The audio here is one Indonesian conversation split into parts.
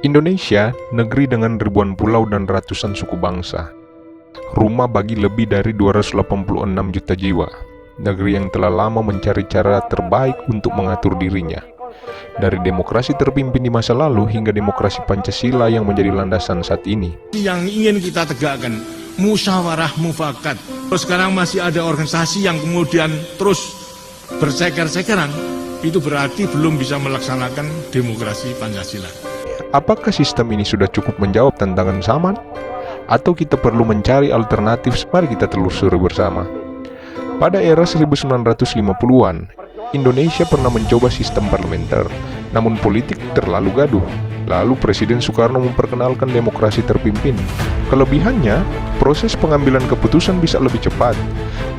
Indonesia, negeri dengan ribuan pulau dan ratusan suku bangsa. Rumah bagi lebih dari 286 juta jiwa. Negeri yang telah lama mencari cara terbaik untuk mengatur dirinya. Dari demokrasi terpimpin di masa lalu hingga demokrasi Pancasila yang menjadi landasan saat ini. Yang ingin kita tegakkan, musyawarah mufakat. Terus sekarang masih ada organisasi yang kemudian terus berceker-cekeran, itu berarti belum bisa melaksanakan demokrasi Pancasila. Apakah sistem ini sudah cukup menjawab tantangan zaman? Atau kita perlu mencari alternatif? Mari kita telusuri bersama. Pada era 1950-an, Indonesia pernah mencoba sistem parlementer, namun politik terlalu gaduh. Lalu Presiden Soekarno memperkenalkan demokrasi terpimpin. Kelebihannya, proses pengambilan keputusan bisa lebih cepat.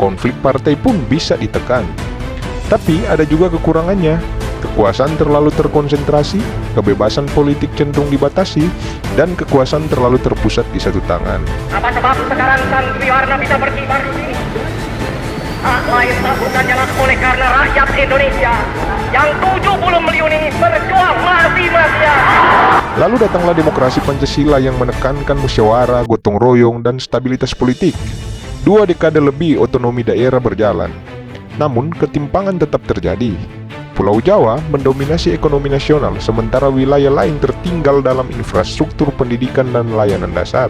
Konflik partai pun bisa ditekan. Tapi ada juga kekurangannya. Kekuasaan terlalu terkonsentrasi, kebebasan politik cenderung dibatasi, dan kekuasaan terlalu terpusat di satu tangan. Apa sebab sekarang Santriwarna bisa berkibar di sini? Hak lain tak bukan jalan oleh karena rakyat Indonesia yang 70 million ini berjuang mati-matian. Lalu datanglah demokrasi Pancasila yang menekankan musyawarah, gotong royong, dan stabilitas politik. 2 dekade lebih otonomi daerah berjalan. Namun ketimpangan tetap terjadi. Pulau Jawa mendominasi ekonomi nasional, sementara wilayah lain tertinggal dalam infrastruktur pendidikan dan layanan dasar.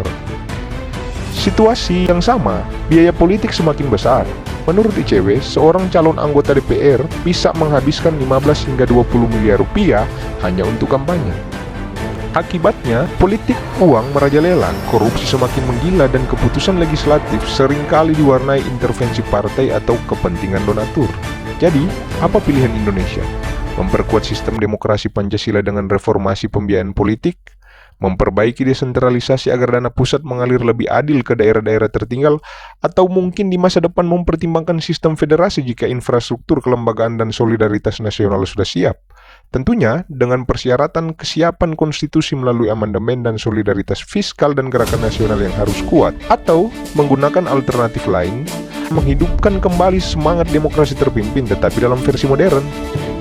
Situasi yang sama, biaya politik semakin besar. Menurut ICW, seorang calon anggota DPR bisa menghabiskan 15 hingga 20 miliar rupiah hanya untuk kampanye. Akibatnya, politik uang merajalela, korupsi semakin menggila, dan keputusan legislatif seringkali diwarnai intervensi partai atau kepentingan donatur. Jadi, apa pilihan Indonesia? Memperkuat sistem demokrasi Pancasila dengan reformasi pembiayaan politik, memperbaiki desentralisasi agar dana pusat mengalir lebih adil ke daerah-daerah tertinggal, atau mungkin di masa depan mempertimbangkan sistem federasi jika infrastruktur kelembagaan dan solidaritas nasional sudah siap. Tentunya dengan persyaratan kesiapan konstitusi melalui amandemen dan solidaritas fiskal dan gerakan nasional yang harus kuat, atau menggunakan alternatif lain, menghidupkan kembali semangat demokrasi terpimpin tetapi dalam versi modern,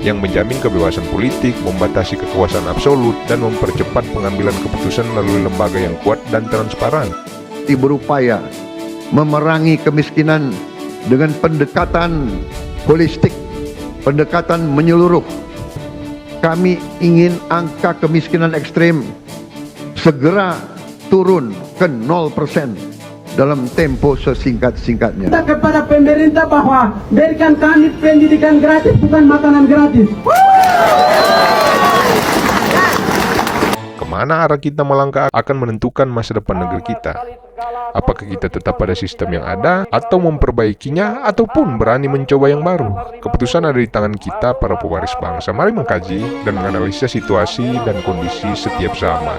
yang menjamin kebebasan politik, membatasi kekuasaan absolut, dan mempercepat pengambilan keputusan melalui lembaga yang kuat dan transparan. Berupaya memerangi kemiskinan dengan pendekatan holistik, pendekatan menyeluruh. Kami ingin angka kemiskinan ekstrim segera turun ke 0% dalam tempo sesingkat-singkatnya. Kita kepada pemerintah bahwa berikan kami pendidikan gratis, bukan makanan gratis. Kemana arah kita melangkah akan menentukan masa depan negeri kita. Apakah kita tetap pada sistem yang ada, atau memperbaikinya, ataupun berani mencoba yang baru? Keputusan ada di tangan kita, para pewaris bangsa. Mari mengkaji dan menganalisa situasi dan kondisi setiap zaman.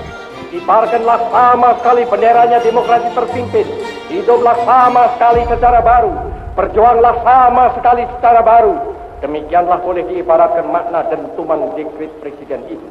Kibarkanlah sama sekali benderanya demokrasi terpimpin. Hiduplah sama sekali secara baru. Berjuanglah sama sekali secara baru. Demikianlah boleh diibaratkan makna dentuman dekret presiden itu.